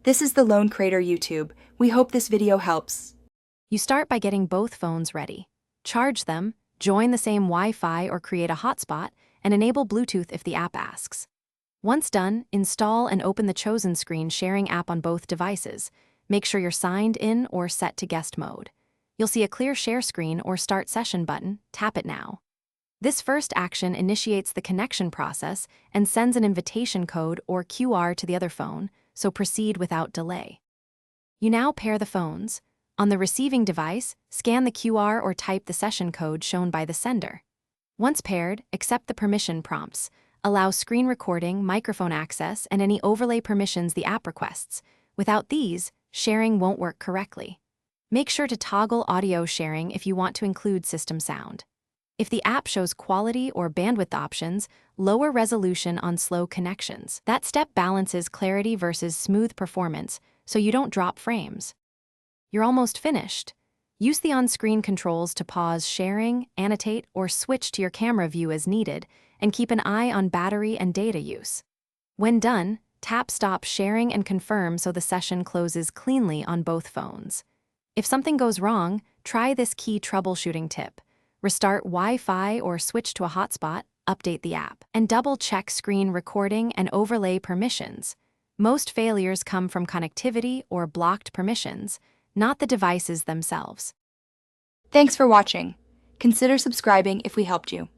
This is the Lone Crater YouTube. We hope this video helps. You start by getting both phones ready. Charge them, join the same Wi-Fi or create a hotspot, and enable Bluetooth if the app asks. Once done, install and open the chosen screen sharing app on both devices. Make sure you're signed in or set to guest mode. You'll see a clear share screen or start session button. Tap it now. This first action initiates the connection process and sends an invitation code or QR to the other phone, so proceed without delay. You now pair the phones. On the receiving device, scan the QR or type the session code shown by the sender. Once paired, accept the permission prompts. Allow screen recording, microphone access, and any overlay permissions the app requests. Without these, sharing won't work correctly. Make sure to toggle audio sharing if you want to include system sound. If the app shows quality or bandwidth options, lower resolution on slow connections. That step balances clarity versus smooth performance, so you don't drop frames. You're almost finished. Use the on-screen controls to pause sharing, annotate, or switch to your camera view as needed, and keep an eye on battery and data use. When done, tap Stop Sharing and confirm so the session closes cleanly on both phones. If something goes wrong, try this key troubleshooting tip. Restart Wi-Fi or switch to a hotspot, update the app, and double-check screen recording and overlay permissions. Most failures come from connectivity or blocked permissions, not the devices themselves. Thanks for watching. Consider subscribing if we helped you.